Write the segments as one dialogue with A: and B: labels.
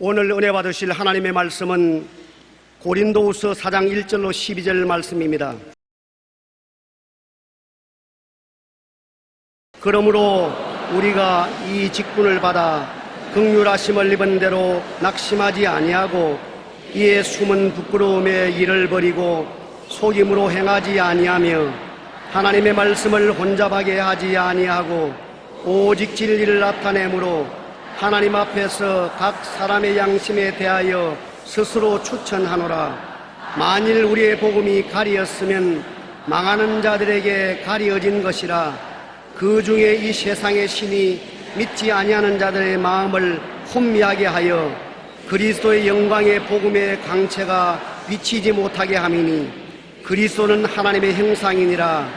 A: 오늘 은혜 받으실 하나님의 말씀은 고린도후서 4장 1절로 12절 말씀입니다. 그러므로 우리가 이 직분을 받아 긍휼하심을 입은 대로 낙심하지 아니하고 이에 숨은 부끄러움의 일을 버리고 속임으로 행하지 아니하며 하나님의 말씀을 혼잡하게 하지 아니하고 오직 진리를 나타내므로 하나님 앞에서 각 사람의 양심에 대하여 스스로 추천하노라. 만일 우리의 복음이 가리었으면 망하는 자들에게 가리어진 것이라. 그 중에 이 세상의 신이 믿지 아니하는 자들의 마음을 혼미하게 하여 그리스도의 영광의 복음의 강체가 비치지 못하게 함이니 그리스도는 하나님의 형상이니라.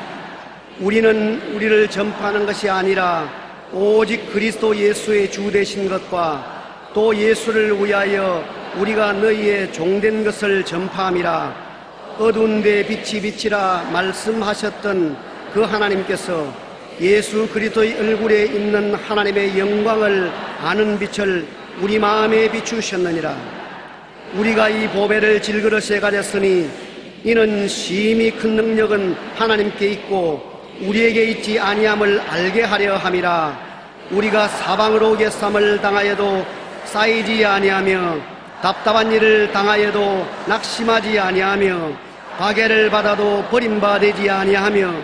A: 우리는 우리를 전파하는 것이 아니라 오직 그리스도 예수의 주 되신 것과 또 예수를 위하여 우리가 너희의 종된 것을 전파함이라. 어두운 데 빛이 비치라 말씀하셨던 그 하나님께서 예수 그리스도의 얼굴에 있는 하나님의 영광을 아는 빛을 우리 마음에 비추셨느니라. 우리가 이 보배를 질그릇에 가졌으니 이는 심히 큰 능력은 하나님께 있고 우리에게 있지 아니함을 알게 하려 함이라. 우리가 사방으로 괴쌈을 당하여도 쌓이지 아니하며 답답한 일을 당하여도 낙심하지 아니하며 박해를 받아도 버림받지 아니하며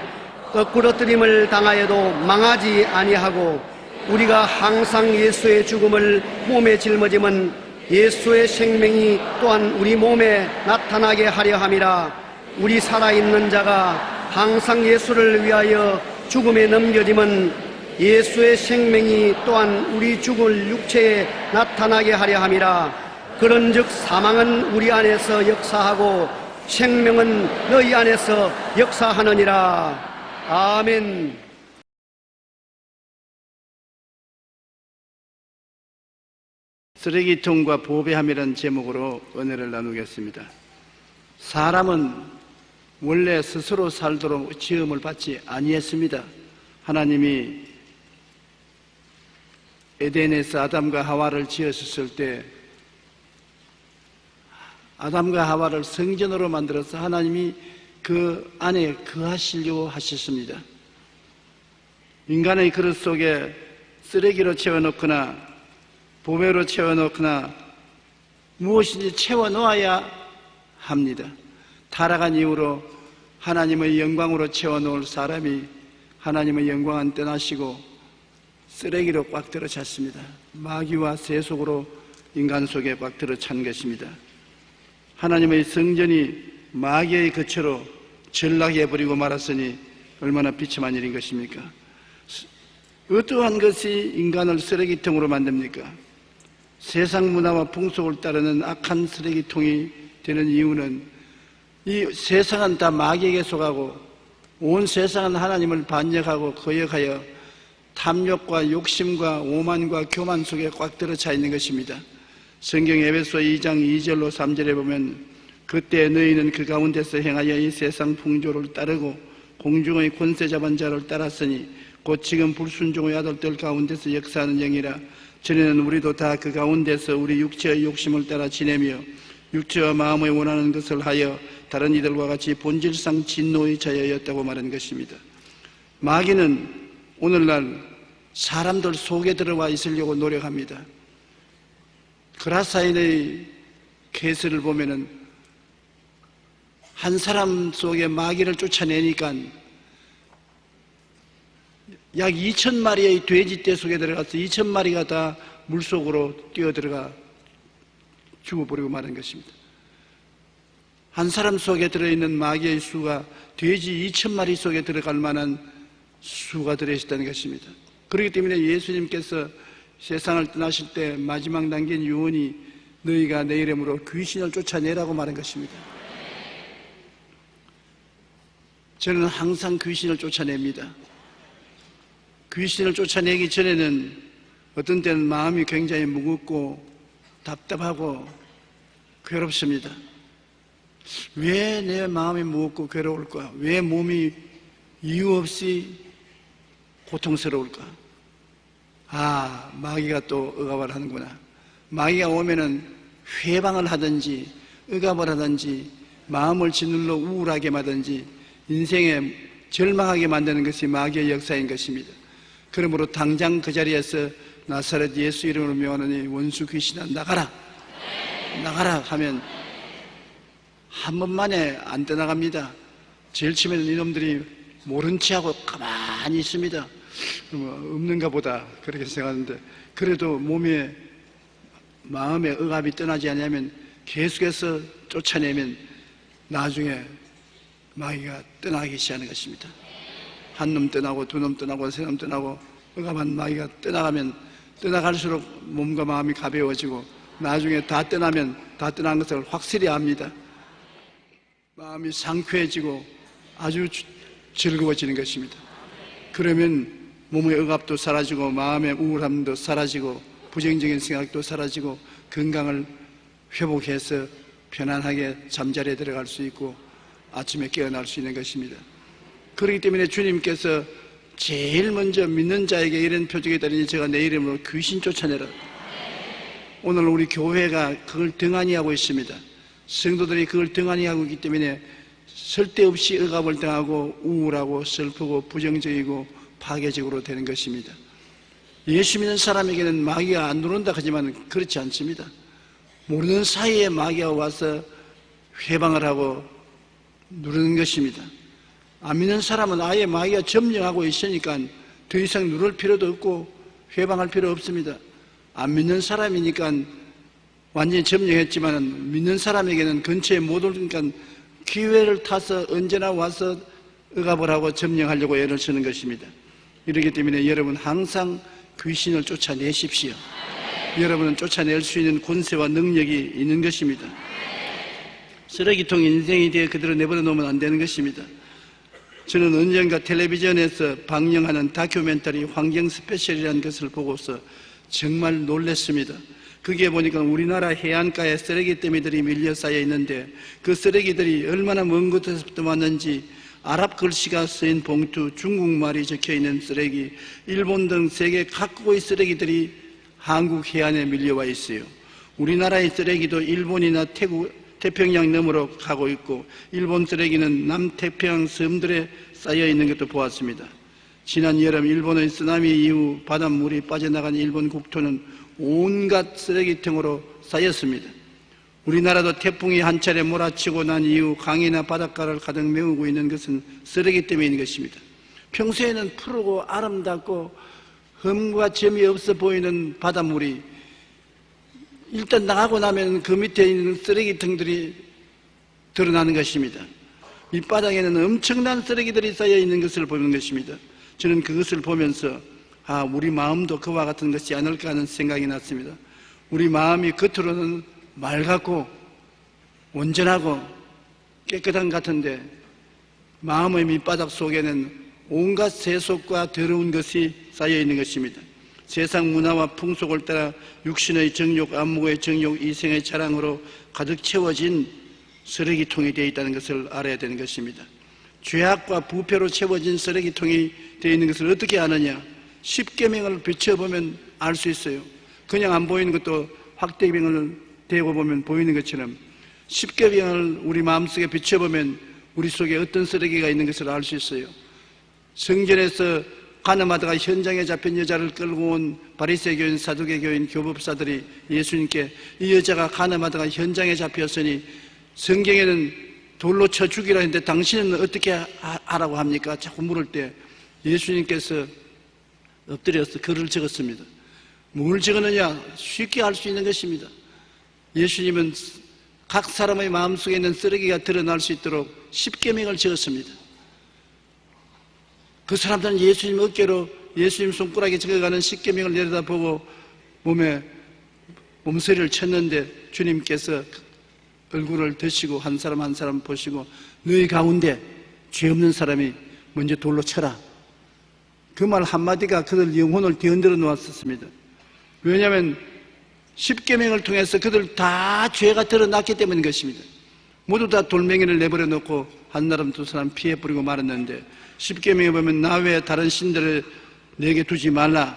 A: 거꾸러뜨림을 당하여도 망하지 아니하고 우리가 항상 예수의 죽음을 몸에 짊어짐은 예수의 생명이 또한 우리 몸에 나타나게 하려 함이라. 우리 살아있는 자가 항상 예수를 위하여 죽음에 넘겨짐은 예수의 생명이 또한 우리 죽을 육체에 나타나게 하려 함이라. 그런즉 사망은 우리 안에서 역사하고 생명은 너희 안에서 역사하느니라. 아멘.
B: 쓰레기통과 보배함이라는 제목으로 은혜를 나누겠습니다. 사람은 원래 스스로 살도록 지음을 받지 아니했습니다. 하나님이 에덴에서 아담과 하와를 지으셨을 때 아담과 하와를 성전으로 만들어서 하나님이 그 안에 거하시려고 하셨습니다. 인간의 그릇 속에 쓰레기로 채워넣거나 보배로 채워넣거나 무엇인지 채워놓아야 합니다. 타락한 이후로 하나님의 영광으로 채워놓을 사람이 하나님의 영광은 떠나시고 쓰레기로 꽉 들어찼습니다. 마귀와 새 속으로 인간 속에 꽉 들어찬 것입니다. 하나님의 성전이 마귀의 거처로 전락해버리고 말았으니 얼마나 비참한 일인 것입니까? 어떠한 것이 인간을 쓰레기통으로 만듭니까? 세상 문화와 풍속을 따르는 악한 쓰레기통이 되는 이유는 이 세상은 다 마귀에게 속하고 온 세상은 하나님을 반역하고 거역하여 탐욕과 욕심과 오만과 교만 속에 꽉 들어차 있는 것입니다. 성경 에베소 2장 2절로 3절에 보면 그때 너희는 그 가운데서 행하여 이 세상 풍조를 따르고 공중의 권세 잡은 자를 따랐으니 곧 지금 불순종의 아들들 가운데서 역사하는 영이라. 전에는 우리도 다 그 가운데서 우리 육체의 욕심을 따라 지내며 육체와 마음에 원하는 것을 하여 다른 이들과 같이 본질상 진노의 자여였다고 말한 것입니다. 마귀는 오늘날 사람들 속에 들어와 있으려고 노력합니다. 그라사인의 케이스를 보면은 한 사람 속에 마귀를 쫓아내니까 약 2,000마리의 돼지떼 속에 들어가서 2,000마리가 다 물속으로 뛰어들어가 죽어버리고 마는 것입니다. 한 사람 속에 들어있는 마귀의 수가 돼지 2,000마리 속에 들어갈 만한 수가 들어있다는 것입니다. 그렇기 때문에 예수님께서 세상을 떠나실 때 마지막 남긴 유언이 너희가 내 이름으로 귀신을 쫓아내라고 말한 것입니다. 저는 항상 귀신을 쫓아냅니다. 귀신을 쫓아내기 전에는 어떤 때는 마음이 굉장히 무겁고 답답하고 괴롭습니다. 왜 내 마음이 무겁고 괴로울까? 왜 몸이 이유 없이 고통스러울까? 아, 마귀가 또 억압을 하는구나. 마귀가 오면은 회방을 하든지 억압을 하든지 마음을 짓눌러 우울하게 만든지 인생에 절망하게 만드는 것이 마귀의 역사인 것입니다. 그러므로 당장 그 자리에서 나사렛 예수 이름으로 명하노니 원수 귀신아 나가라, 나가라 하면 한 번만에 안 떠나갑니다. 제일 처음에는 이놈들이 모른 체하고 가만히 있습니다. 없는가 보다 그렇게 생각하는데, 그래도 몸에 마음의 억압이 떠나지 않으면 계속해서 쫓아내면 나중에 마귀가 떠나기 시작하는 것입니다. 한 놈 떠나고 두 놈 떠나고 세 놈 떠나고 억압한 마귀가 떠나가면 떠나갈수록 몸과 마음이 가벼워지고 나중에 다 떠나면 다 떠난 것을 확실히 압니다. 마음이 상쾌해지고 아주 즐거워지는 것입니다. 그러면 몸의 억압도 사라지고 마음의 우울함도 사라지고 부정적인 생각도 사라지고 건강을 회복해서 편안하게 잠자리에 들어갈 수 있고 아침에 깨어날 수 있는 것입니다. 그렇기 때문에 주님께서 제일 먼저 믿는 자에게 이런 표적이 있다니 제가 내 이름으로 귀신 쫓아내라. 오늘 우리 교회가 그걸 등한히 하고 있습니다. 성도들이 그걸 등한히 하고 있기 때문에 쓸데없이 억압을 당하고 우울하고 슬프고 부정적이고 파괴적으로 되는 것입니다. 예수 믿는 사람에게는 마귀가 안 들어온다 하지만 그렇지 않습니다. 모르는 사이에 마귀가 와서 회방을 하고 누르는 것입니다. 안 믿는 사람은 아예 마귀가 점령하고 있으니까 더 이상 누를 필요도 없고 회방할 필요 없습니다. 안 믿는 사람이니까 완전히 점령했지만 믿는 사람에게는 근처에 못 오니까 기회를 타서 언제나 와서 억압을 하고 점령하려고 애를 쓰는 것입니다. 이렇기 때문에 여러분 항상 귀신을 쫓아내십시오. 여러분은 쫓아낼 수 있는 권세와 능력이 있는 것입니다. 쓰레기통 인생이 되어 그대로 내버려 놓으면 안 되는 것입니다. 저는 언젠가 텔레비전에서 방영하는 다큐멘터리 환경 스페셜이라는 것을 보고서 정말 놀랐습니다. 그게 보니까 우리나라 해안가에 쓰레기 더미들이 밀려 쌓여 있는데 그 쓰레기들이 얼마나 먼 곳에서부터 왔는지 아랍 글씨가 쓰인 봉투, 중국말이 적혀있는 쓰레기, 일본 등 세계 각국의 쓰레기들이 한국 해안에 밀려와 있어요. 우리나라의 쓰레기도 일본이나 태평양 너머로 가고 있고 일본 쓰레기는 남태평양 섬들에 쌓여 있는 것도 보았습니다. 지난 여름 일본의 쓰나미 이후 바닷물이 빠져나간 일본 국토는 온갖 쓰레기통으로 쌓였습니다. 우리나라도 태풍이 한 차례 몰아치고 난 이후 강이나 바닷가를 가득 메우고 있는 것은 쓰레기 때문인 것입니다. 평소에는 푸르고 아름답고 흠과 점이 없어 보이는 바닷물이 일단 나가고 나면 그 밑에 있는 쓰레기통들이 드러나는 것입니다. 밑바닥에는 엄청난 쓰레기들이 쌓여 있는 것을 보는 것입니다. 저는 그것을 보면서 우리 마음도 그와 같은 것이 아닐까 하는 생각이 났습니다. 우리 마음이 겉으로는 맑고 온전하고 깨끗한 것 같은데 마음의 밑바닥 속에는 온갖 세속과 더러운 것이 쌓여 있는 것입니다. 세상 문화와 풍속을 따라 육신의 정욕, 안목의 정욕, 이생의 자랑으로 가득 채워진 쓰레기통이 되어 있다는 것을 알아야 되는 것입니다. 죄악과 부패로 채워진 쓰레기통이 되어 있는 것을 어떻게 아느냐? 십계명을 비춰보면 알 수 있어요. 그냥 안 보이는 것도 확대경을 대고 보면 보이는 것처럼 십계명을 우리 마음속에 비춰보면 우리 속에 어떤 쓰레기가 있는 것을 알 수 있어요. 성전에서 가늠하다가 현장에 잡힌 여자를 끌고 온 바리새교인, 사두개교인, 교법사들이 예수님께 이 여자가 가늠하다가 현장에 잡혔으니 성경에는 돌로 쳐 죽이라 했는데 당신은 어떻게 하라고 합니까? 자꾸 물을 때 예수님께서 엎드려서 글을 적었습니다. 뭘 적었느냐? 쉽게 알 수 있는 것입니다. 예수님은 각 사람의 마음속에 있는 쓰레기가 드러날 수 있도록 십계명을 적었습니다. 그 사람들은 예수님 어깨로 예수님 손가락에 적어가는 십계명을 내려다보고 몸에 몸서리를 쳤는데 주님께서 얼굴을 드시고 한 사람 한 사람 보시고 너희 가운데 죄 없는 사람이 먼저 돌로 쳐라. 그 말 한마디가 그들 영혼을 뒤흔들어 놓았었습니다. 왜냐하면 십계명을 통해서 그들 다 죄가 드러났기 때문인 것입니다. 모두 다 돌멩이를 내버려 놓고 한 사람 두 사람 피해 뿌리고 말았는데 십계명에 보면 나 외에 다른 신들을 내게 두지 말라.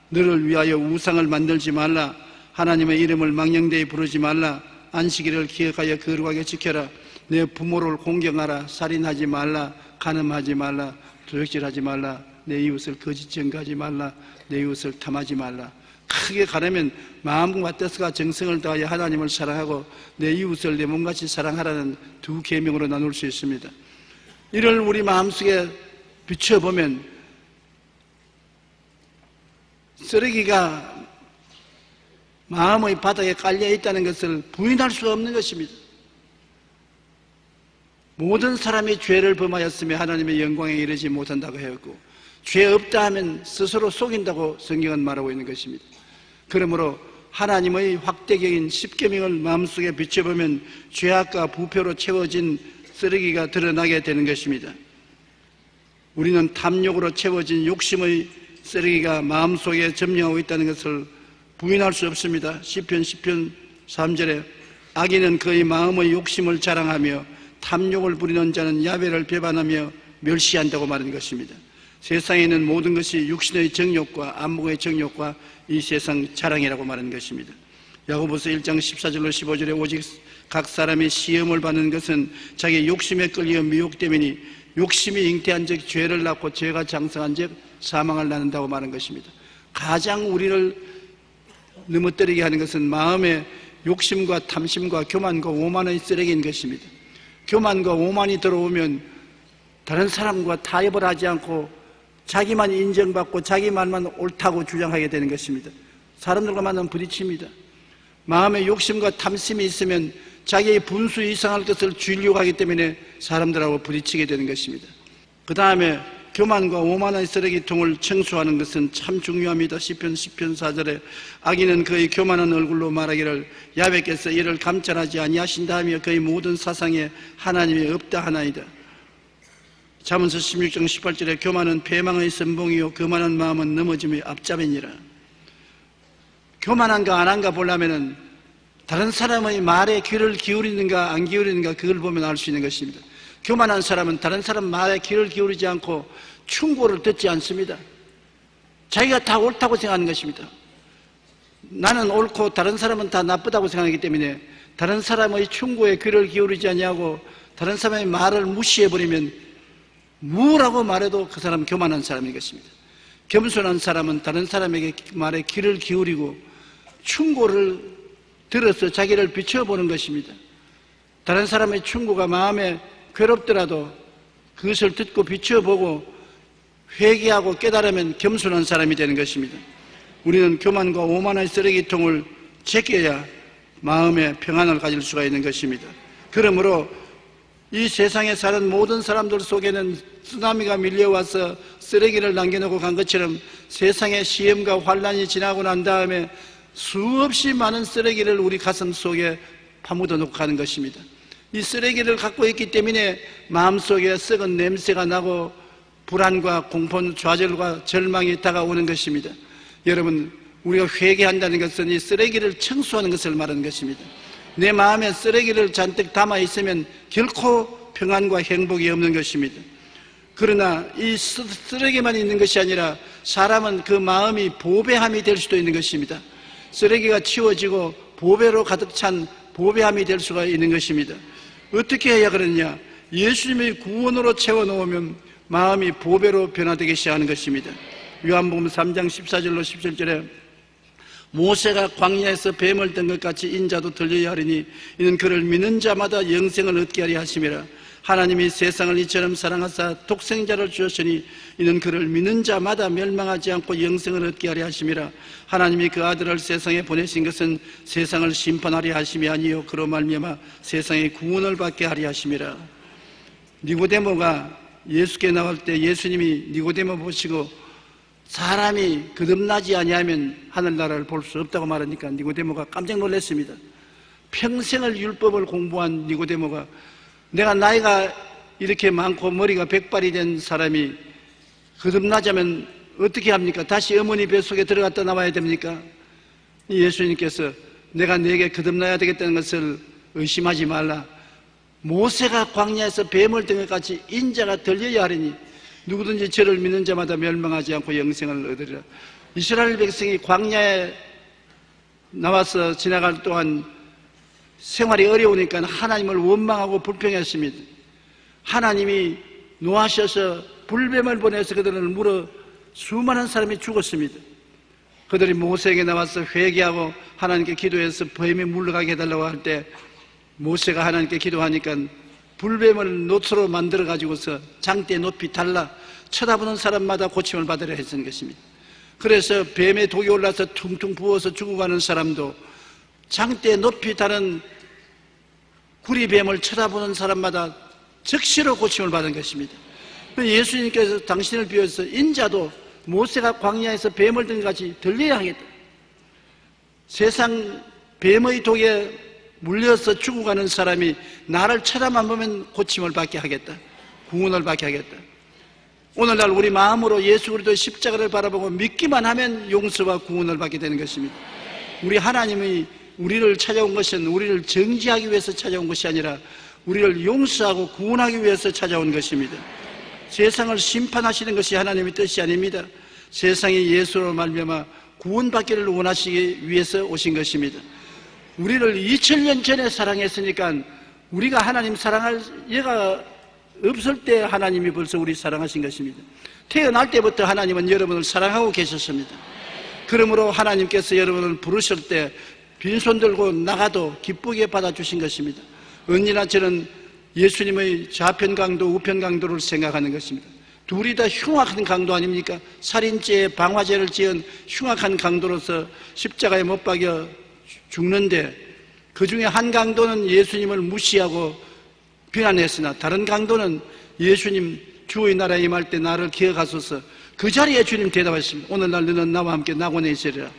B: 너를 위하여 우상을 만들지 말라. 하나님의 이름을 망령되이 부르지 말라. 안식일을 기억하여 거룩하게 지켜라. 내 부모를 공경하라. 살인하지 말라. 간음하지 말라. 도적질하지 말라. 내 이웃을 거짓 증거하지 말라. 내 이웃을 탐하지 말라. 크게 가려면 마음과 뜻과 정성을 다하여 하나님을 사랑하고 내 이웃을 내 몸같이 사랑하라는 두 계명으로 나눌 수 있습니다. 이를 우리 마음속에 비춰보면 쓰레기가 마음의 바닥에 깔려 있다는 것을 부인할 수 없는 것입니다. 모든 사람이 죄를 범하였으며 하나님의 영광에 이르지 못한다고 하였고, 죄 없다 하면 스스로 속인다고 성경은 말하고 있는 것입니다. 그러므로 하나님의 확대경인 십계명을 마음속에 비춰보면 죄악과 부패로 채워진 쓰레기가 드러나게 되는 것입니다. 우리는 탐욕으로 채워진 욕심의 쓰레기가 마음속에 점령하고 있다는 것을 부인할 수 없습니다. 시편 10편 3절에 악인은 그의 마음의 욕심을 자랑하며 탐욕을 부리는 자는 야훼를 배반하며 멸시한다고 말하는 것입니다. 세상에 있는 모든 것이 육신의 정욕과 안목의 정욕과 이 세상 자랑이라고 말하는 것입니다. 야고보서 1장 14절로 15절에 오직 각 사람이 시험을 받는 것은 자기 욕심에 끌려 미혹되미니 욕심이 잉태한 즉 죄를 낳고 죄가 장성한 즉 사망을 낳는다고 말하는 것입니다. 가장 우리를 넘어뜨리게 하는 것은 마음의 욕심과 탐심과 교만과 오만의 쓰레기인 것입니다. 교만과 오만이 들어오면 다른 사람과 타협을 하지 않고 자기만 인정받고 자기 말만 옳다고 주장하게 되는 것입니다. 사람들과 만나면 부딪힙니다. 마음에 욕심과 탐심이 있으면 자기의 분수 이상할 것을 주려고 하기 때문에 사람들하고 부딪히게 되는 것입니다. 그 다음에 교만과 오만의 쓰레기통을 청소하는 것은 참 중요합니다. 시편 10편 4절에 악인은 그의 교만한 얼굴로 말하기를 야훼께서 이를 감찰하지 아니하신다 하며 그의 모든 사상에 하나님이 없다 하나이다. 잠언서 16장 18절에 교만은 패망의 선봉이요 교만한 마음은 넘어짐의 앞잡이니라. 교만한가 안 한가 보려면은 다른 사람의 말에 귀를 기울이는가 안 기울이는가 그걸 보면 알 수 있는 것입니다. 교만한 사람은 다른 사람 말에 귀를 기울이지 않고 충고를 듣지 않습니다. 자기가 다 옳다고 생각하는 것입니다. 나는 옳고 다른 사람은 다 나쁘다고 생각하기 때문에 다른 사람의 충고에 귀를 기울이지 아니하고 다른 사람의 말을 무시해버리면 뭐라고 말해도 그 사람은 교만한 사람인 것입니다. 겸손한 사람은 다른 사람에게 말에 귀를 기울이고 충고를 들어서 자기를 비춰보는 것입니다. 다른 사람의 충고가 마음에 괴롭더라도 그것을 듣고 비춰보고 회개하고 깨달으면 겸손한 사람이 되는 것입니다. 우리는 교만과 오만의 쓰레기통을 제껴야 마음의 평안을 가질 수가 있는 것입니다. 그러므로 이 세상에 사는 모든 사람들 속에는 쓰나미가 밀려와서 쓰레기를 남겨놓고 간 것처럼 세상의 시험과 환란이 지나고 난 다음에 수없이 많은 쓰레기를 우리 가슴 속에 파묻어 놓고 가는 것입니다. 이 쓰레기를 갖고 있기 때문에 마음속에 썩은 냄새가 나고 불안과 공포, 좌절과 절망이 다가오는 것입니다. 여러분, 우리가 회개한다는 것은 이 쓰레기를 청소하는 것을 말하는 것입니다. 내 마음에 쓰레기를 잔뜩 담아 있으면 결코 평안과 행복이 없는 것입니다. 그러나 이 쓰레기만 있는 것이 아니라 사람은 그 마음이 보배함이 될 수도 있는 것입니다. 쓰레기가 치워지고 보배로 가득 찬 보배함이 될 수가 있는 것입니다. 어떻게 해야 그러냐? 예수님의 구원으로 채워놓으면 마음이 보배로 변화되기 시작하는 것입니다. 요한복음 3장 14절로 17절에 모세가 광야에서 뱀을 든 것 같이 인자도 들려야 하리니 이는 그를 믿는 자마다 영생을 얻게 하리 하심이라. 하나님이 세상을 이처럼 사랑하사 독생자를 주셨으니 이는 그를 믿는 자마다 멸망하지 않고 영생을 얻게 하리 하심이라. 하나님이 그 아들을 세상에 보내신 것은 세상을 심판하리 하심이 아니요 그로 말미암아 세상의 구원을 받게 하리 하심이라. 니고데모가 예수께 나올 때 예수님이 니고데모 보시고 사람이 거듭나지 아니하면 하늘나라를 볼 수 없다고 말하니까 니고데모가 깜짝 놀랐습니다. 평생을 율법을 공부한 니고데모가 내가 나이가 이렇게 많고 머리가 백발이 된 사람이 거듭나자면 어떻게 합니까? 다시 어머니 뱃속에 들어갔다 나와야 됩니까? 예수님께서 내가 네게 거듭나야 되겠다는 것을 의심하지 말라. 모세가 광야에서 뱀을 든 것 같이 인자가 들려야 하리니 누구든지 저를 믿는 자마다 멸망하지 않고 영생을 얻으리라. 이스라엘 백성이 광야에 나와서 지나갈 동안 생활이 어려우니까 하나님을 원망하고 불평했습니다. 하나님이 노하셔서 불뱀을 보내서 그들을 물어 수많은 사람이 죽었습니다. 그들이 모세에게 나와서 회개하고 하나님께 기도해서 뱀이 물러가게 해달라고 할 때 모세가 하나님께 기도하니까 불뱀을 노트로 만들어 가지고서 장대 높이 달라 쳐다보는 사람마다 고침을 받으려 했던 것입니다. 그래서 뱀의 독이 올라서 퉁퉁 부어서 죽어가는 사람도 장대 높이 다른 구리뱀을 쳐다보는 사람마다 즉시로 고침을 받은 것입니다. 예수님께서 당신을 비워서 인자도 모세가 광야에서 뱀을 든 같이 들려야 하겠다. 세상 뱀의 독에 물려서 죽어가는 사람이 나를 쳐다만 보면 고침을 받게 하겠다. 구원을 받게 하겠다. 오늘날 우리 마음으로 예수 그리스도의 십자가를 바라보고 믿기만 하면 용서와 구원을 받게 되는 것입니다. 우리 하나님이 우리를 찾아온 것은 우리를 정죄하기 위해서 찾아온 것이 아니라 우리를 용서하고 구원하기 위해서 찾아온 것입니다. 세상을 심판하시는 것이 하나님의 뜻이 아닙니다. 세상이 예수로 말미암아 구원받기를 원하시기 위해서 오신 것입니다. 우리를 2000년 전에 사랑했으니까 우리가 하나님 사랑할 예가 없을 때 하나님이 벌써 우리 사랑하신 것입니다. 태어날 때부터 하나님은 여러분을 사랑하고 계셨습니다. 그러므로 하나님께서 여러분을 부르실 때 빈손 들고 나가도 기쁘게 받아주신 것입니다. 언제나 저는 예수님의 좌편 강도, 우편 강도를 생각하는 것입니다. 둘이 다 흉악한 강도 아닙니까? 살인죄, 방화죄를 지은 흉악한 강도로서 십자가에 못 박여 죽는데 그 중에 한 강도는 예수님을 무시하고 비난했으나 다른 강도는 예수님 주의 나라에 임할 때 나를 기억하소서. 그 자리에 주님 대답하십니다. 오늘날 너는 나와 함께 낙원에 있으리라.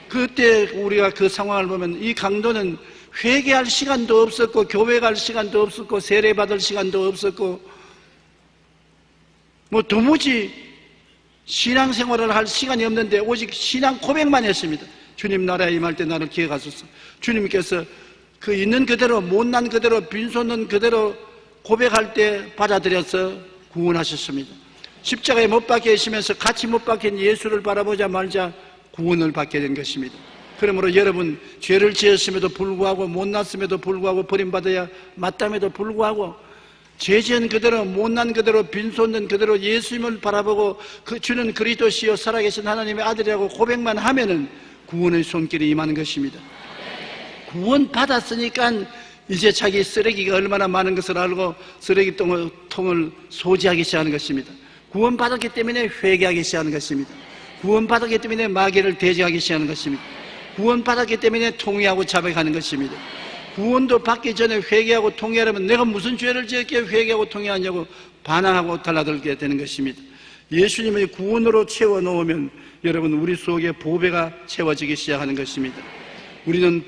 B: 그때 우리가 그 상황을 보면 이 강도는 회개할 시간도 없었고 교회 갈 시간도 없었고 세례 받을 시간도 없었고 뭐 도무지 신앙생활을 할 시간이 없는데 오직 신앙 고백만 했습니다. 주님 나라에 임할 때 나를 기억하소서. 주님께서 그 있는 그대로 못난 그대로 빈손은 그대로 고백할 때 받아들여서 구원하셨습니다. 십자가에 못 박혀 계시면서 같이 못 박힌 예수를 바라보자 말자 구원을 받게 된 것입니다. 그러므로 여러분 죄를 지었음에도 불구하고 못났음에도 불구하고 버림받아야 마땅함에도 불구하고 죄 지은 그대로 못난 그대로 빈손든 그대로 예수님을 바라보고 그 주는 그리스도시요 살아계신 하나님의 아들이라고 고백만 하면은 구원의 손길이 임하는 것입니다. 구원 받았으니까 이제 자기 쓰레기가 얼마나 많은 것을 알고 쓰레기통을 소지하기 시작하는 것입니다. 구원 받았기 때문에 회개하기 시작하는 것입니다. 구원 받았기 때문에 마귀를 대적하기 시작하는 것입니다. 구원 받았기 때문에 통회하고 자백하는 것입니다. 구원도 받기 전에 회개하고 통회하려면 내가 무슨 죄를 지었기에 회개하고 통회하냐고 반항하고 달라들게 되는 것입니다. 예수님의 구원으로 채워놓으면 여러분 우리 속에 보배가 채워지기 시작하는 것입니다. 우리는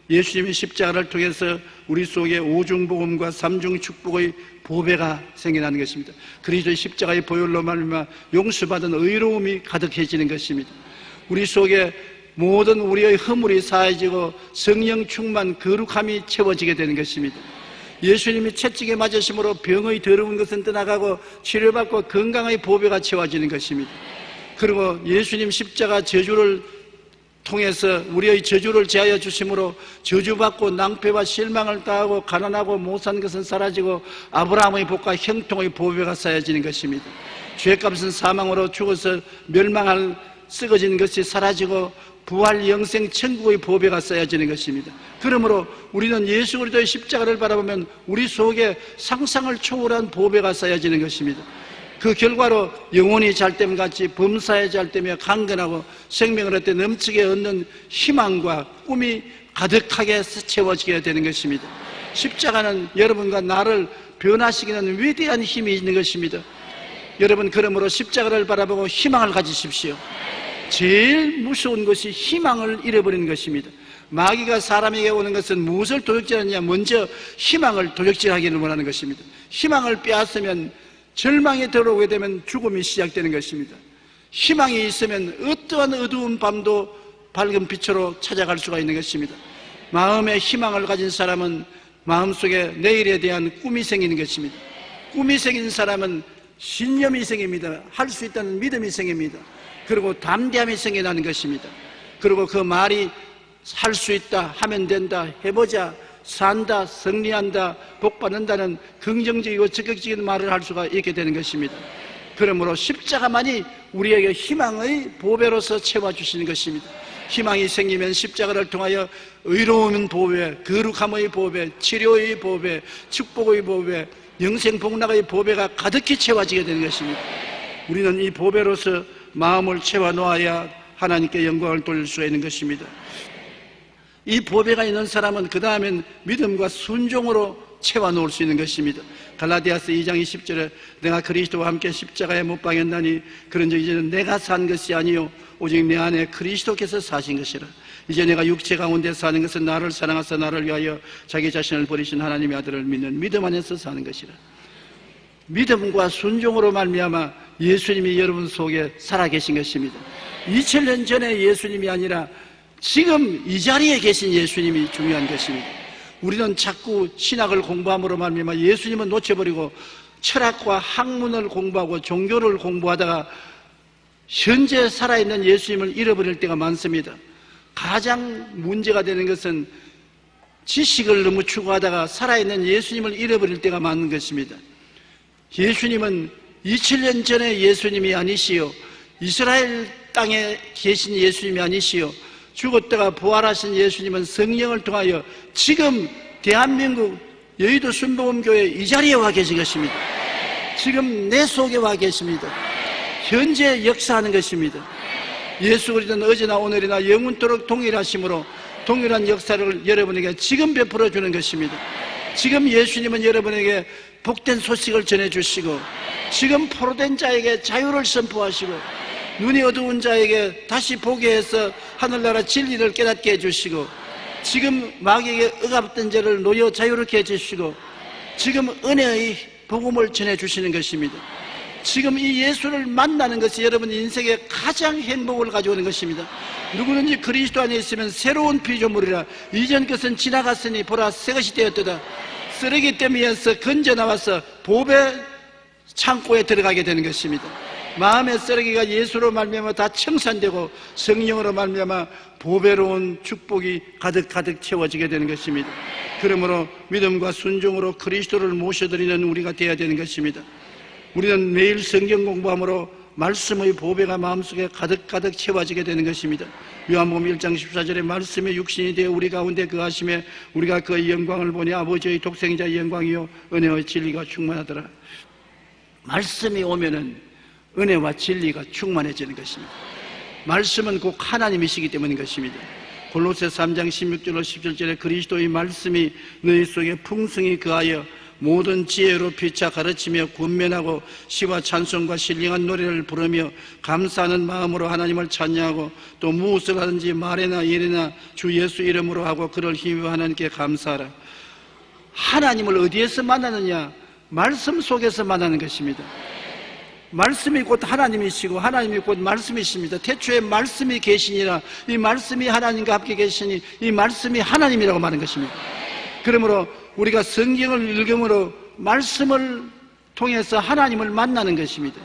B: 예수님의 십자가를 통해서 우리 속에 오중복음과 삼중축복의 보배가 생겨나는 것입니다. 그리스도의 십자가의 보혈로 말미암아 용서받은 의로움이 가득해지는 것입니다. 우리 속에 모든 우리의 허물이 사해지고 성령 충만 거룩함이 채워지게 되는 것입니다. 예수님이 채찍에 맞으심으로 병의 더러운 것은 떠나가고 치료받고 건강의 보배가 채워지는 것입니다. 그리고 예수님 십자가 저주를 통해서 우리의 저주를 제하여 주심으로 저주받고 낭패와 실망을 당하고 가난하고 못산 것은 사라지고 아브라함의 복과 형통의 보배가 쌓여지는 것입니다. 죄값은 사망으로 죽어서 멸망할 썩어지는 것이 사라지고 부활 영생 천국의 보배가 쌓여지는 것입니다. 그러므로 우리는 예수 그리스도의 십자가를 바라보면 우리 속에 상상을 초월한 보배가 쌓여지는 것입니다. 그 결과로 영혼이 잘됨같이 범사에 잘되며 강건하고 생명을 얻되 넘치게 얻는 희망과 꿈이 가득하게 채워지게 되는 것입니다. 십자가는 여러분과 나를 변화시키는 위대한 힘이 있는 것입니다. 여러분 그러므로 십자가를 바라보고 희망을 가지십시오. 제일 무서운 것이 희망을 잃어버리는 것입니다. 마귀가 사람에게 오는 것은 무엇을 도적질하느냐? 먼저 희망을 도적질하기를 원하는 것입니다. 희망을 빼앗으면 절망에 들어오게 되면 죽음이 시작되는 것입니다. 희망이 있으면 어떠한 어두운 밤도 밝은 빛으로 찾아갈 수가 있는 것입니다. 마음에 희망을 가진 사람은 마음속에 내일에 대한 꿈이 생기는 것입니다. 꿈이 생긴 사람은 신념이 생깁니다. 할 수 있다는 믿음이 생깁니다. 그리고 담대함이 생겨나는 것입니다. 그리고 그 말이 할 수 있다, 하면 된다, 해보자, 산다, 승리한다, 복받는다는 긍정적이고 적극적인 말을 할 수가 있게 되는 것입니다. 그러므로 십자가만이 우리에게 희망의 보배로서 채워주시는 것입니다. 희망이 생기면 십자가를 통하여 의로운 보배, 거룩함의 보배, 치료의 보배, 축복의 보배, 영생복락의 보배가 가득히 채워지게 되는 것입니다. 우리는 이 보배로서 마음을 채워놓아야 하나님께 영광을 돌릴 수가 있는 것입니다. 이 보배가 있는 사람은 그 다음엔 믿음과 순종으로 채워놓을 수 있는 것입니다. 갈라디아서 2장 20절에 내가 그리스도와 함께 십자가에 못 박였나니 그런즉 이제는 내가 산 것이 아니요 오직 내 안에 그리스도께서 사신 것이라. 이제 내가 육체 가운데 사는 것은 나를 사랑하사 나를 위하여 자기 자신을 버리신 하나님의 아들을 믿는 믿음 안에서 사는 것이라. 믿음과 순종으로 말미암아 예수님이 여러분 속에 살아계신 것입니다. 2000년 전에 예수님이 아니라 지금 이 자리에 계신 예수님이 중요한 것입니다. 우리는 자꾸 신학을 공부함으로 말미암아 예수님은 놓쳐버리고 철학과 학문을 공부하고 종교를 공부하다가 현재 살아있는 예수님을 잃어버릴 때가 많습니다. 가장 문제가 되는 것은 지식을 너무 추구하다가 살아있는 예수님을 잃어버릴 때가 많은 것입니다. 예수님은 2000년 전에 예수님이 아니시요 이스라엘 땅에 계신 예수님이 아니시요 죽었다가 부활하신 예수님은 성령을 통하여 지금 대한민국 여의도 순복음교회 이 자리에 와 계신 것입니다. 지금 내 속에 와 계십니다. 현재 역사하는 것입니다. 예수 그리스도는 어제나 오늘이나 영원토록 동일하심으로 동일한 역사를 여러분에게 지금 베풀어 주는 것입니다. 지금 예수님은 여러분에게 복된 소식을 전해주시고 지금 포로된 자에게 자유를 선포하시고 눈이 어두운 자에게 다시 보게 해서 하늘나라 진리를 깨닫게 해주시고 지금 마귀에게 억압된 자를 놓여 자유롭게 해주시고 지금 은혜의 복음을 전해주시는 것입니다. 지금 이 예수를 만나는 것이 여러분 인생에 가장 행복을 가져오는 것입니다. 누구든지 그리스도 안에 있으면 새로운 피조물이라 이전 것은 지나갔으니 보라 새것이 되었도다. 쓰레기 더미에서 건져 나와서 보배 창고에 들어가게 되는 것입니다. 마음의 쓰레기가 예수로 말미암아 다 청산되고 성령으로 말미암아 보배로운 축복이 가득 채워지게 되는 것입니다. 그러므로 믿음과 순종으로 그리스도를 모셔드리는 우리가 되어야 되는 것입니다. 우리는 매일 성경 공부함으로 말씀의 보배가 마음속에 가득 채워지게 되는 것입니다. 요한복음 1장 14절에 말씀의 육신이 되어 우리 가운데 거하심에 우리가 그의 영광을 보니 아버지의 독생자의 영광이요 은혜의 진리가 충만하더라. 말씀이 오면은 은혜와 진리가 충만해지는 것입니다. 말씀은 곧 하나님이시기 때문인 것입니다. 골로새 3장 16절로 17절에 그리스도의 말씀이 너희 속에 풍성히 거하여 모든 지혜로 피차 가르치며 권면하고 시와 찬송과 신령한 노래를 부르며 감사하는 마음으로 하나님을 찬양하고 또 무엇을 하든지 말이나 일이나 주 예수 이름으로 하고 그를 힘입어 하나님께 감사하라. 하나님을 어디에서 만나느냐? 말씀 속에서 만나는 것입니다. 말씀이 곧 하나님이시고 하나님이 곧 말씀이십니다. 태초에 말씀이 계시니라. 이 말씀이 하나님과 함께 계시니 이 말씀이 하나님이라고 말하는 것입니다. 그러므로 우리가 성경을 읽음으로 말씀을 통해서 하나님을 만나는 것입니다.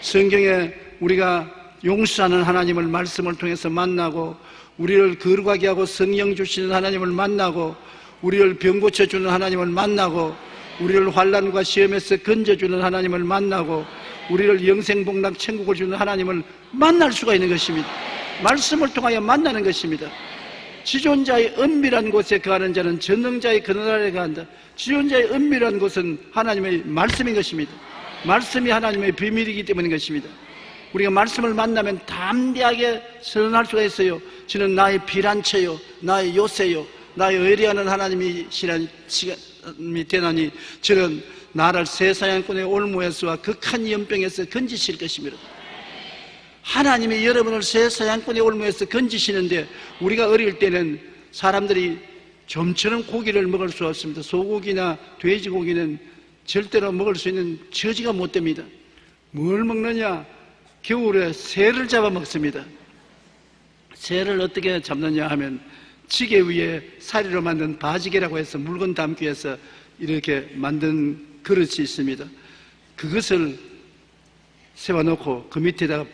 B: 성경에 우리가 용서하는 하나님을 말씀을 통해서 만나고 우리를 거룩하게 하고 성령 주시는 하나님을 만나고 우리를 병 고쳐주는 하나님을 만나고 우리를 환난과 시험에서 건져주는 하나님을 만나고 우리를 영생복락 천국을 주는 하나님을 만날 수가 있는 것입니다. 말씀을 통하여 만나는 것입니다. 지존자의 은밀한 곳에 거하는 자는 전능자의 그늘아래 거한다. 지존자의 은밀한 곳은 하나님의 말씀인 것입니다. 말씀이 하나님의 비밀이기 때문인 것입니다. 우리가 말씀을 만나면 담대하게 선언할 수가 있어요. 저는 나의 피난처요 나의 요새요 나의 의리하는 하나님이시라는 시간이 되나니 저는 나를 세사냥꾼의 올무에서와 극한 연병에서 건지실 것입니다. 하나님이 여러분을 새사냥꾼의 올무에서 건지시는데 우리가 어릴 때는 사람들이 좀처럼 고기를 먹을 수 없습니다. 소고기나 돼지고기는 절대로 먹을 수 있는 처지가 못 됩니다. 뭘 먹느냐? 겨울에 새를 잡아 먹습니다. 새를 어떻게 잡느냐 하면 지게 위에 사리로 만든 바지개라고 해서 물건 담기 위해서 이렇게 만든 그릇이 있습니다. 그것을 세워놓고 그 밑에다가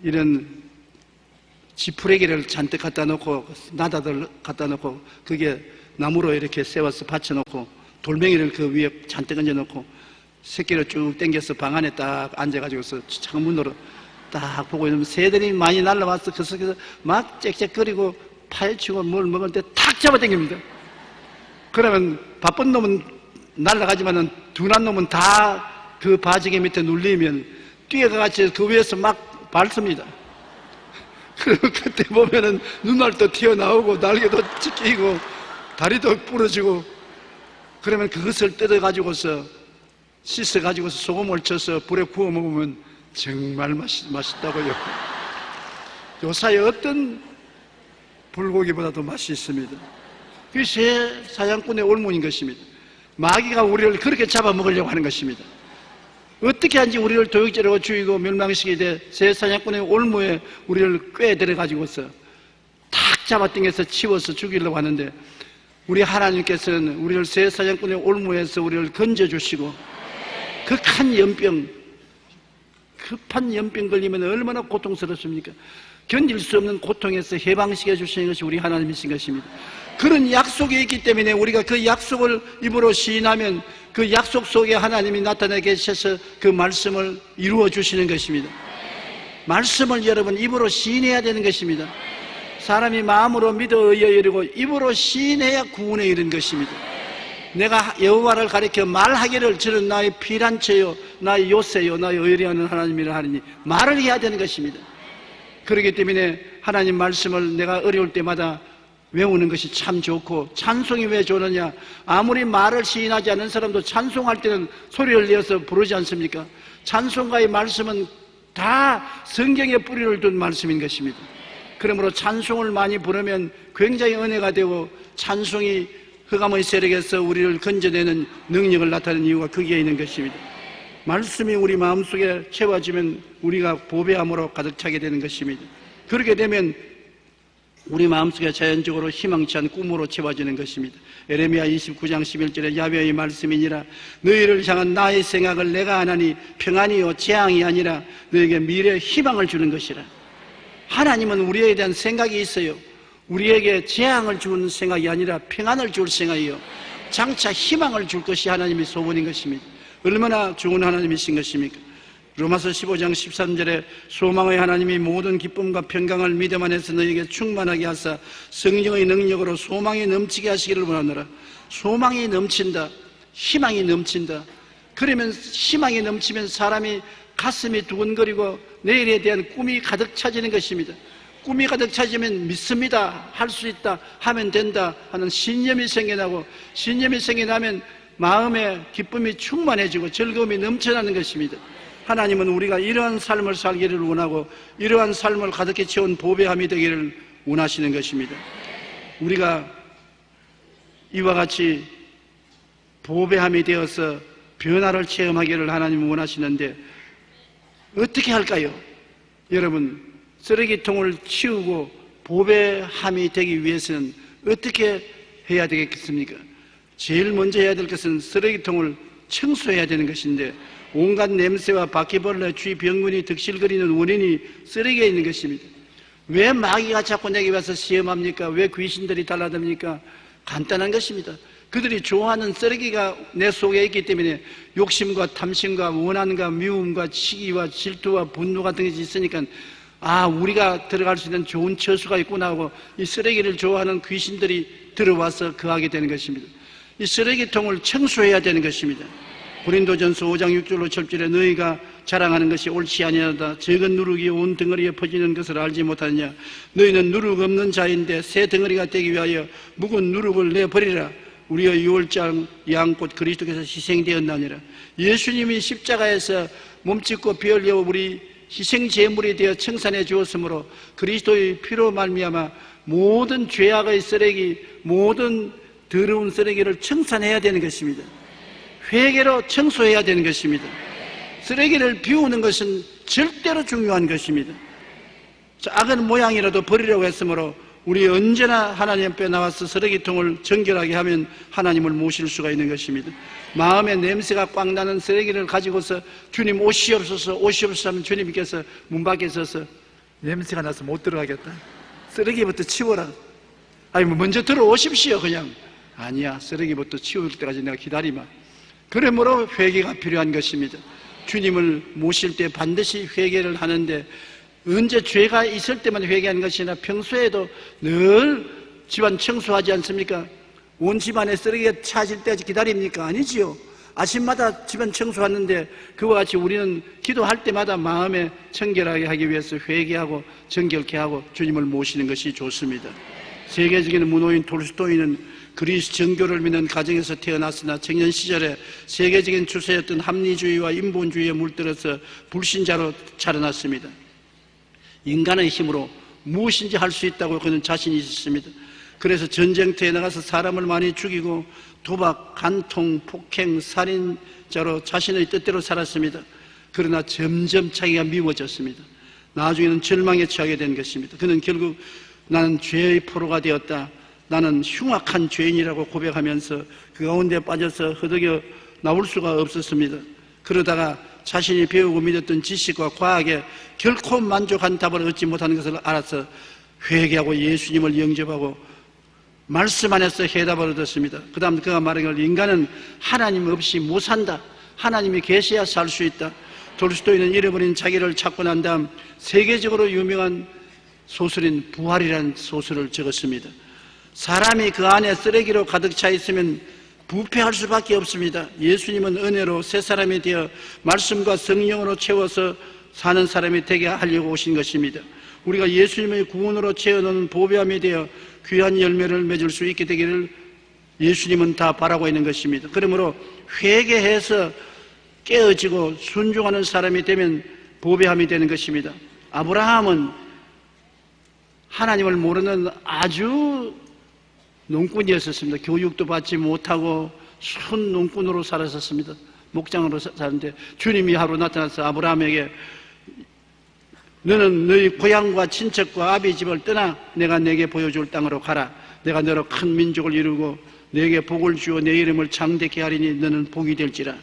B: 이런 지푸레기를 잔뜩 갖다 놓고 나다들 갖다 놓고 그게 나무로 이렇게 세워서 받쳐놓고 돌멩이를 그 위에 잔뜩 얹어놓고 새끼를 쭉 당겨서 방 안에 딱 앉아가지고서 창문으로 딱 보고 있으면 새들이 많이 날라와서 그 속에서 막 짹짹거리고 파헤치고 뭘 먹을 때 탁 잡아당깁니다. 그러면 바쁜 놈은 날아가지만은 둔한 놈은 다 그 바지개 밑에 눌리면 뛰어가같이 그 위에서 막 밟습니다. 그리고 그때 보면은 눈알도 튀어나오고 날개도 찢기고 다리도 부러지고 그러면 그것을 뜯어가지고서 씻어가지고서 소금을 쳐서 불에 구워 먹으면 정말 맛있다고요. 요사이 어떤 불고기보다도 맛이 있습니다. 그게 새 사냥꾼의 올문인 것입니다. 마귀가 우리를 그렇게 잡아먹으려고 하는 것입니다. 어떻게 하는지 우리를 도역질하고 죽이고 멸망시키되 새 사냥꾼의 올무에 우리를 꿰들어가지고서 탁 잡아당겨서 치워서 죽이려고 하는데 우리 하나님께서는 우리를 새 사냥꾼의 올무에서 우리를 건져주시고 극한 연병, 급한 연병 걸리면 얼마나 고통스럽습니까? 견딜 수 없는 고통에서 해방시켜 주시는 것이 우리 하나님이신 것입니다. 그런 약속이 있기 때문에 우리가 그 약속을 입으로 시인하면 그 약속 속에 하나님이 나타나 계셔서 그 말씀을 이루어 주시는 것입니다. 말씀을 여러분 입으로 시인해야 되는 것입니다. 사람이 마음으로 믿어 의에 이르고 입으로 시인해야 구원에 이른 것입니다. 내가 여호와를 가리켜 말하기를 저는 나의 피난처요 나의 요새요 나의 의뢰하는 하나님이라 하니 말을 해야 되는 것입니다. 그렇기 때문에 하나님 말씀을 내가 어려울 때마다 외우는 것이 참 좋고, 찬송이 왜 좋느냐? 아무리 말을 시인하지 않은 사람도 찬송할 때는 소리를 내어서 부르지 않습니까? 찬송가의 말씀은 다 성경에 뿌리를 둔 말씀인 것입니다. 그러므로 찬송을 많이 부르면 굉장히 은혜가 되고 찬송이 흑암의 세력에서 우리를 건져내는 능력을 나타내는 이유가 거기에 있는 것입니다. 말씀이 우리 마음속에 채워지면 우리가 보배함으로 가득 차게 되는 것입니다. 그렇게 되면 우리 마음속에 자연적으로 희망치 않은 꿈으로 채워지는 것입니다. 에레미야 29장 11절에 야훼의 말씀이니라 너희를 향한 나의 생각을 내가 안하니 평안이요 재앙이 아니라 너에게 미래의 희망을 주는 것이라. 하나님은 우리에 대한 생각이 있어요. 우리에게 재앙을 주는 생각이 아니라 평안을 줄 생각이요 장차 희망을 줄 것이 하나님의 소원인 것입니다. 얼마나 좋은 하나님이신 것입니까? 로마서 15장 13절에 소망의 하나님이 모든 기쁨과 평강을 믿음 안에서 너희에게 충만하게 하사 성령의 능력으로 소망이 넘치게 하시기를 원하노라. 소망이 넘친다. 희망이 넘친다. 그러면 희망이 넘치면 사람이 가슴이 두근거리고 내일에 대한 꿈이 가득 차지는 것입니다. 꿈이 가득 차지면 믿습니다. 할 수 있다. 하면 된다. 하는 신념이 생겨나고 신념이 생겨나면 마음에 기쁨이 충만해지고 즐거움이 넘쳐나는 것입니다. 하나님은 우리가 이러한 삶을 살기를 원하고 이러한 삶을 가득히 채운 보배함이 되기를 원하시는 것입니다. 우리가 이와 같이 보배함이 되어서 변화를 체험하기를 하나님은 원하시는데 어떻게 할까요? 여러분, 쓰레기통을 치우고 보배함이 되기 위해서는 어떻게 해야 되겠습니까? 제일 먼저 해야 될 것은 쓰레기통을 청소해야 되는 것인데 온갖 냄새와 바퀴벌레, 쥐병균이 득실거리는 원인이 쓰레기에 있는 것입니다. 왜 마귀가 자꾸 내게 와서 시험합니까? 왜 귀신들이 달라듭니까? 간단한 것입니다. 그들이 좋아하는 쓰레기가 내 속에 있기 때문에 욕심과 탐심과 원한과 미움과 시기와 질투와 분노 같은 것이 있으니까 우리가 들어갈 수 있는 좋은 처수가 있구나 하고 이 쓰레기를 좋아하는 귀신들이 들어와서 거하게 되는 것입니다. 이 쓰레기통을 청소해야 되는 것입니다. 고린도전서 5장 6절로 7절에 너희가 자랑하는 것이 옳지 아니하다. 적은 누룩이 온 덩어리에 퍼지는 것을 알지 못하느냐. 너희는 누룩 없는 자인데 새 덩어리가 되기 위하여 묵은 누룩을 내버리라. 우리의 유월장 양꽃 그리스도께서 희생되었나니라. 예수님이 십자가에서 몸짓고 피 흘려 우리 희생 제물이 되어 청산해 주었으므로 그리스도의 피로 말미암아 모든 죄악의 쓰레기, 모든 더러운 쓰레기를 청산해야 되는 것입니다. 회개로 청소해야 되는 것입니다. 쓰레기를 비우는 것은 절대로 중요한 것입니다. 작은 모양이라도 버리려고 했으므로 우리 언제나 하나님 앞에 나와서 쓰레기통을 정결하게 하면 하나님을 모실 수가 있는 것입니다. 마음의 냄새가 꽉 나는 쓰레기를 가지고서 주님 오시옵소서 오시옵소서 하면 주님께서 문 밖에 서서 냄새가 나서 못 들어가겠다. 쓰레기부터 치워라. 아니 먼저 들어오십시오. 그냥 아니야, 쓰레기부터 치울 때까지 내가 기다리마. 그러므로 회개가 필요한 것입니다. 주님을 모실 때 반드시 회개를 하는데, 언제 죄가 있을 때만 회개하는 것이 아니라 평소에도 늘 집안 청소하지 않습니까? 온 집안에 쓰레기가 차질 때까지 기다립니까? 아니지요. 아침마다 집안 청소하는데 그와 같이 우리는 기도할 때마다 마음에 청결하게 하기 위해서 회개하고 정결케 하고 주님을 모시는 것이 좋습니다. 세계적인 문호인 톨스토이는 그리스 정교를 믿는 가정에서 태어났으나 청년 시절에 세계적인 추세였던 합리주의와 인본주의에 물들어서 불신자로 자라났습니다. 인간의 힘으로 무엇인지 할 수 있다고 그는 자신이 있었습니다. 그래서 전쟁터에 나가서 사람을 많이 죽이고 도박, 간통, 폭행, 살인자로 자신의 뜻대로 살았습니다. 그러나 점점 자기가 미워졌습니다. 나중에는 절망에 처하게 된 것입니다. 그는 결국 나는 죄의 포로가 되었다, 나는 흉악한 죄인이라고 고백하면서 그 가운데 빠져서 허덕여 나올 수가 없었습니다. 그러다가 자신이 배우고 믿었던 지식과 과학에 결코 만족한 답을 얻지 못하는 것을 알아서 회개하고 예수님을 영접하고 말씀 안에서 해답을 얻었습니다. 그 다음 그가 말한 걸, 인간은 하나님 없이 못 산다, 하나님이 계셔야 살 수 있다. 톨스토이는 잃어버린 자기를 찾고 난 다음 세계적으로 유명한 소설인 부활이라는 소설을 적었습니다. 사람이 그 안에 쓰레기로 가득 차 있으면 부패할 수밖에 없습니다. 예수님은 은혜로 새 사람이 되어 말씀과 성령으로 채워서 사는 사람이 되게 하려고 오신 것입니다. 우리가 예수님의 구원으로 채워놓은 보배함이 되어 귀한 열매를 맺을 수 있게 되기를 예수님은 다 바라고 있는 것입니다. 그러므로 회개해서 깨어지고 순종하는 사람이 되면 보배함이 되는 것입니다. 아브라함은 하나님을 모르는 아주 농꾼이었었습니다. 교육도 받지 못하고 순 농꾼으로 살았었습니다. 목장으로 사는데 주님이 하루 나타나서 아브라함에게 너는 너희 고향과 친척과 아비 집을 떠나 내가 내게 보여줄 땅으로 가라. 내가 너로 큰 민족을 이루고 내게 복을 주어 내 이름을 장대케 하리니 너는 복이 될지라.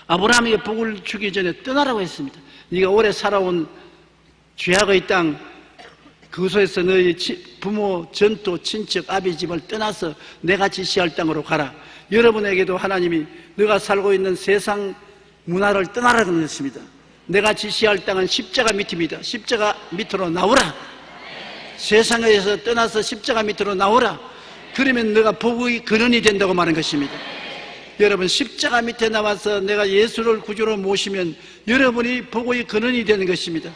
B: 아브라함에게 복을 주기 전에 떠나라고 했습니다. 네가 오래 살아온 죄악의 땅, 그곳에서 너희 부모, 전토, 친척, 아비 집을 떠나서 내가 지시할 땅으로 가라. 여러분에게도 하나님이 너가 살고 있는 세상 문화를 떠나라는 것입니다. 내가 지시할 땅은 십자가 밑입니다. 십자가 밑으로 나오라. 세상에서 떠나서 십자가 밑으로 나오라. 그러면 너가 복의 근원이 된다고 말하는 것입니다. 여러분, 십자가 밑에 나와서 내가 예수를 구주로 모시면 여러분이 복의 근원이 되는 것입니다.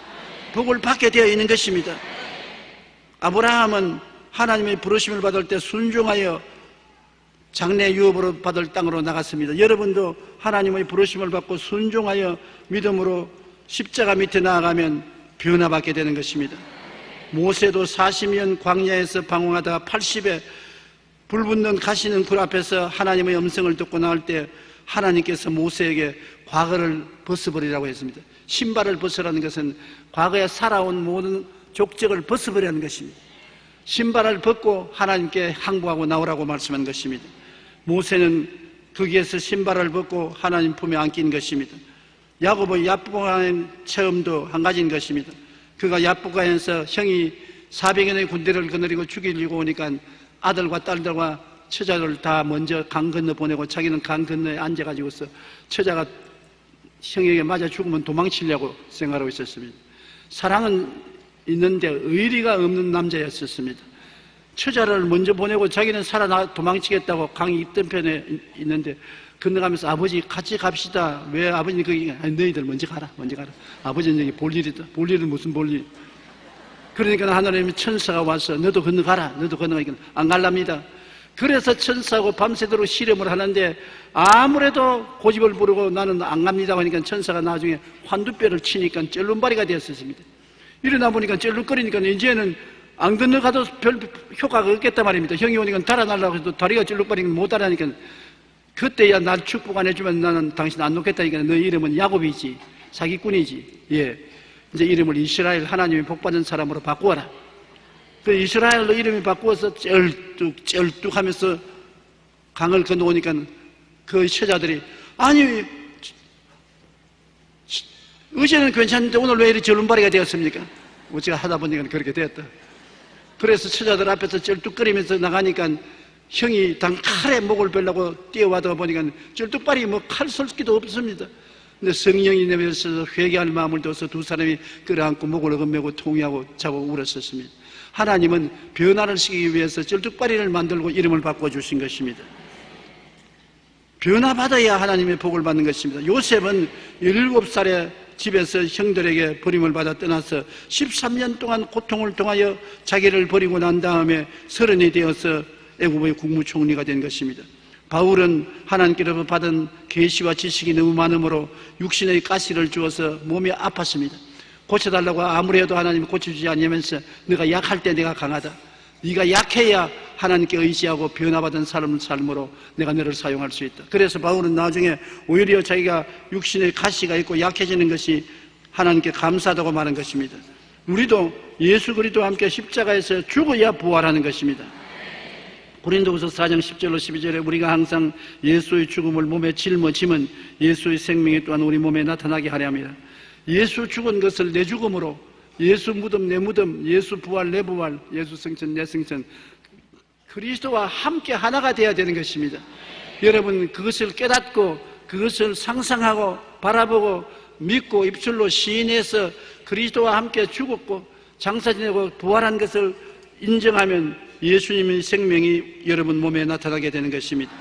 B: 복을 받게 되어 있는 것입니다. 아브라함은 하나님의 부르심을 받을 때 순종하여 장래 유업으로 받을 땅으로 나갔습니다. 여러분도 하나님의 부르심을 받고 순종하여 믿음으로 십자가 밑에 나아가면 변화받게 되는 것입니다. 모세도 40년 광야에서 방황하다가 80에 불붙는 가시는 굴 앞에서 하나님의 음성을 듣고 나올 때 하나님께서 모세에게 과거를 벗어버리라고 했습니다. 신발을 벗으라는 것은 과거에 살아온 모든 족적을 벗어버리는 것입니다. 신발을 벗고 하나님께 항복하고 나오라고 말씀한 것입니다. 모세는 거기에서 신발을 벗고 하나님 품에 안긴 것입니다. 야곱의 야복강 체험도 한 가지인 것입니다. 그가 야복강에서 형이 400여의 군대를 거느리고 죽이려고 오니까 아들과 딸들과 처자를 다 먼저 강 건너 보내고 자기는 강 건너에 앉아가지고서 처자가 형에게 맞아 죽으면 도망치려고 생각하고 있었습니다. 사랑은 있는데 의리가 없는 남자였었습니다. 처자를 먼저 보내고 자기는 살아 도망치겠다고 강 입던편에 있는데 건너가면서 아버지 같이 갑시다. 왜 아버님 거기 너희들 먼저 가라. 아버지는 여기 볼 일이다. 볼 일은 무슨 볼 일? 그러니까 하나님의 천사가 와서 너도 건너가라. 너도 건너가니까 안 갈랍니다. 그래서 천사하고 밤새도록 실험을 하는데 아무래도 고집을 부르고 나는 안 갑니다 하니까 천사가 나중에 환두뼈를 치니까 쩔눈발이가 되었습니다. 일어나 보니까 쩔룩거리니까 이제는 안 건너가도 별 효과가 없겠단 말입니다. 형이 오니까 달아나려고 해도 다리가 쩔룩거리니까 못 달아나니까 그때야 날 축복 안 해주면 나는 당신 안 놓겠다니까 너 이름은 야곱이지, 사기꾼이지. 예, 이제 이름을 이스라엘, 하나님이 복받은 사람으로 바꾸어라. 그 이스라엘로 이름이 바꾸어서 쩔뚝 하면서 강을 건너오니까 그 처자들이, 아니 어제는 괜찮은데 오늘 왜 이리 절름발이가 되었습니까? 어제가 하다 보니까 그렇게 되었다. 그래서 처자들 앞에서 쩔뚝거리면서 나가니까 형이 단칼에 목을 베려고 뛰어와다 보니까 쩔뚝발이 뭐 칼 솔기도 없습니다. 근데 성령이 내면서 회개할 마음을 둬서 두 사람이 끌어안고 목을 어금매고 통회하고 자고 울었었습니다. 하나님은 변화를 시키기 위해서 쩔뚝발이를 만들고 이름을 바꿔주신 것입니다. 변화받아야 하나님의 복을 받는 것입니다. 요셉은 17살에 집에서 형들에게 버림을 받아 떠나서 13년 동안 고통을 통하여 자기를 버리고 난 다음에 30이 되어서 애국의 국무총리가 된 것입니다. 바울은 하나님께로부터 받은 계시와 지식이 너무 많으므로 육신의 가시를 주어서 몸이 아팠습니다. 고쳐달라고 아무리 해도 하나님이 고쳐주지 않으면서 네가 약할 때 내가 강하다. 네가 약해야 하나님께 의지하고 변화받은 삶으로 내가 너를 사용할 수 있다. 그래서 바울은 나중에 오히려 자기가 육신의 가시가 있고 약해지는 것이 하나님께 감사하다고 말한 것입니다. 우리도 예수 그리스도와 함께 십자가에서 죽어야 부활하는 것입니다. 고린도후서 4장 10절로 12절에 우리가 항상 예수의 죽음을 몸에 짊어지면 예수의 생명이 또한 우리 몸에 나타나게 하려 합니다. 예수 죽은 것을 내 죽음으로, 예수 무덤 내 무덤, 예수 부활 내 부활, 예수 승천 내 승천, 그리스도와 함께 하나가 되어야 되는 것입니다. 여러분 그것을 깨닫고 그것을 상상하고 바라보고 믿고 입술로 시인해서 그리스도와 함께 죽었고 장사 지내고 부활한 것을 인정하면 예수님의 생명이 여러분 몸에 나타나게 되는 것입니다.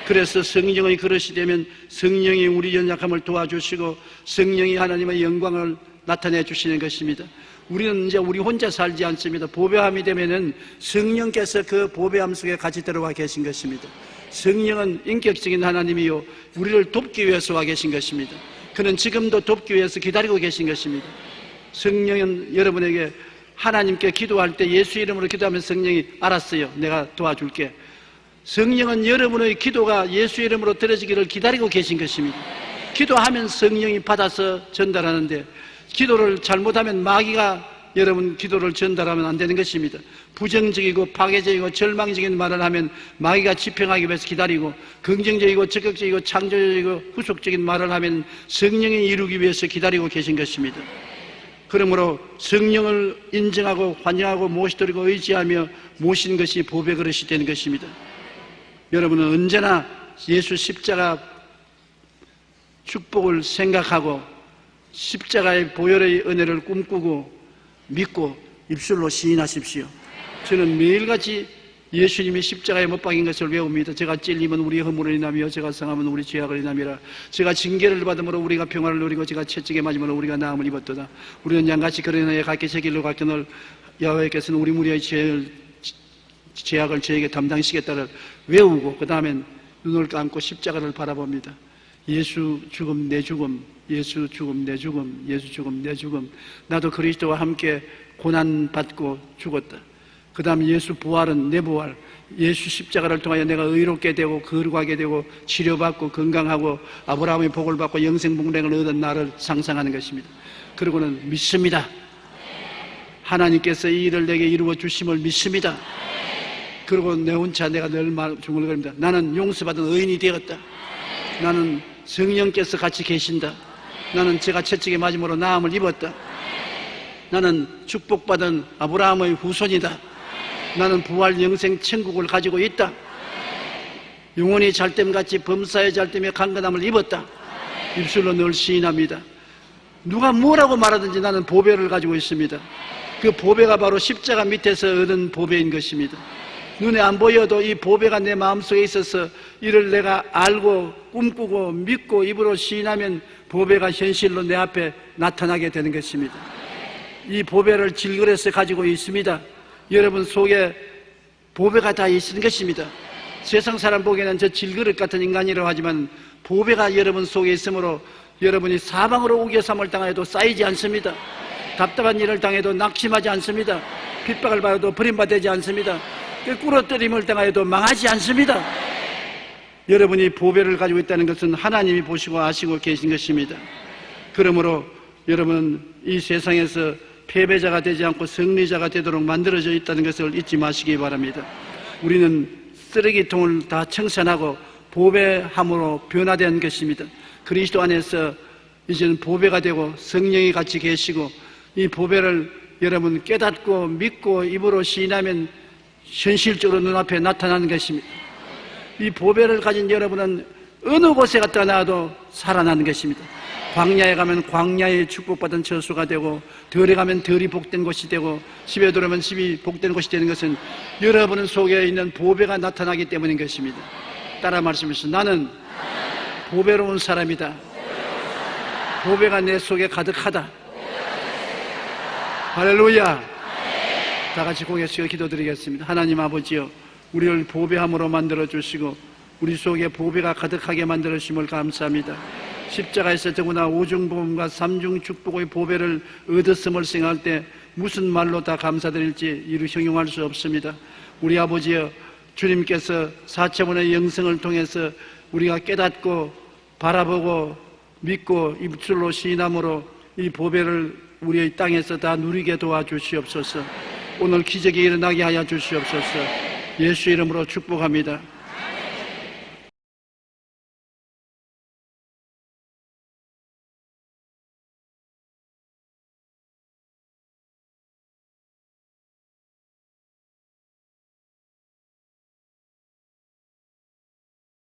B: 그래서 성령의 그릇이 되면 성령이 우리 연약함을 도와주시고 성령이 하나님의 영광을 나타내 주시는 것입니다. 우리는 이제 우리 혼자 살지 않습니다. 보배함이 되면은 성령께서 그 보배함 속에 같이 들어와 계신 것입니다. 성령은 인격적인 하나님이요 우리를 돕기 위해서 와 계신 것입니다. 그는 지금도 돕기 위해서 기다리고 계신 것입니다. 성령은 여러분에게 하나님께 기도할 때 예수 이름으로 기도하면 성령이 알았어요. 내가 도와줄게. 성령은 여러분의 기도가 예수 이름으로 들어지기를 기다리고 계신 것입니다. 기도하면 성령이 받아서 전달하는데 기도를 잘못하면 마귀가 여러분 기도를 전달하면 안 되는 것입니다. 부정적이고 파괴적이고 절망적인 말을 하면 마귀가 지평하기 위해서 기다리고 긍정적이고 적극적이고 창조적이고 후속적인 말을 하면 성령이 이루기 위해서 기다리고 계신 것입니다. 그러므로 성령을 인정하고 환영하고 모시드리고 의지하며 모신 것이 보배 그릇이 되는 것입니다. 여러분은 언제나 예수 십자가 축복을 생각하고 십자가의 보혈의 은혜를 꿈꾸고 믿고 입술로 시인하십시오. 저는 매일같이 예수님이 십자가에 못 박인 것을 외웁니다. 제가 찔리면 우리 허물을 인하며 제가 상하면 우리 죄악을 인하미라. 제가 징계를 받음으로 우리가 평화를 누리고 제가 채찍에 맞음으로 우리가 나음을 입었도다. 우리는 양같이 그러나에 각기 제 길로 갔거늘 여호와께서는 우리 무리의 죄악을 저에게 담당시겠다를 외우고 그 다음엔 눈을 감고 십자가를 바라봅니다. 예수 죽음 내 죽음, 예수 죽음 내 죽음, 예수 죽음 내 죽음. 나도 그리스도와 함께 고난받고 죽었다. 그 다음 예수 부활은 내 부활. 예수 십자가를 통하여 내가 의롭게 되고 거룩하게 되고 치료받고 건강하고 아브라함의 복을 받고 영생복락을 얻은 나를 상상하는 것입니다. 그리고는 믿습니다. 하나님께서 이 일을 내게 이루어 주심을 믿습니다. 그리고 내 혼자 내가 늘 중얼거립니다. 나는 용서받은 의인이 되었다. 나는 성령께서 같이 계신다. 나는 제가 채찍에 맞음으로 나음을 입었다. 나는 축복받은 아브라함의 후손이다. 나는 부활 영생 천국을 가지고 있다. 영혼이 잘됨같이 범사의 잘됨에 강건함을 입었다. 입술로 늘 시인합니다. 누가 뭐라고 말하든지 나는 보배를 가지고 있습니다. 그 보배가 바로 십자가 밑에서 얻은 보배인 것입니다. 눈에 안 보여도 이 보배가 내 마음속에 있어서 이를 내가 알고 꿈꾸고 믿고 입으로 시인하면 보배가 현실로 내 앞에 나타나게 되는 것입니다. 이 보배를 질그릇에 가지고 있습니다. 여러분 속에 보배가 다 있는 것입니다. 세상 사람 보기에는 저 질그릇 같은 인간이라고 하지만 보배가 여러분 속에 있으므로 여러분이 사방으로 우겨삼을 당해도 쌓이지 않습니다. 답답한 일을 당해도 낙심하지 않습니다. 핍박을 받아도 버림받지 않습니다. 꿇어뜨림을 당하여도 망하지 않습니다. 여러분이 보배를 가지고 있다는 것은 하나님이 보시고 아시고 계신 것입니다. 그러므로 여러분 이 세상에서 패배자가 되지 않고 승리자가 되도록 만들어져 있다는 것을 잊지 마시기 바랍니다. 우리는 쓰레기통을 다 청산하고 보배함으로 변화된 것입니다. 그리스도 안에서 이제는 보배가 되고 성령이 같이 계시고 이 보배를 여러분 깨닫고 믿고 입으로 시인하면 현실적으로 눈앞에 나타나는 것입니다. 이 보배를 가진 여러분은 어느 곳에 갔다 놔도 살아나는 것입니다. 광야에 가면 광야의 축복받은 처소가 되고 들에 가면 들이 복된 곳이 되고 집에 들어오면 집이 복된 곳이 되는 것은 여러분 속에 있는 보배가 나타나기 때문인 것입니다. 따라 말씀하시죠. 나는 보배로운 사람이다. 보배가 내 속에 가득하다. 할렐루야. 다 같이 고개 숙여 기도드리겠습니다. 하나님 아버지여, 우리를 보배함으로 만들어주시고 우리 속에 보배가 가득하게 만들어주심을 감사합니다. 십자가에서 더구나 오중보험과 삼중 축복의 보배를 얻었음을 생각할 때 무슨 말로 다 감사드릴지 이루 형용할 수 없습니다. 우리 아버지여, 주님께서 사체분의 영성을 통해서 우리가 깨닫고 바라보고 믿고 입술로 시인함으로 이 보배를 우리의 땅에서 다 누리게 도와주시옵소서. 오늘 기적이 일어나게 하여 주시옵소서. 예수 이름으로 축복합니다.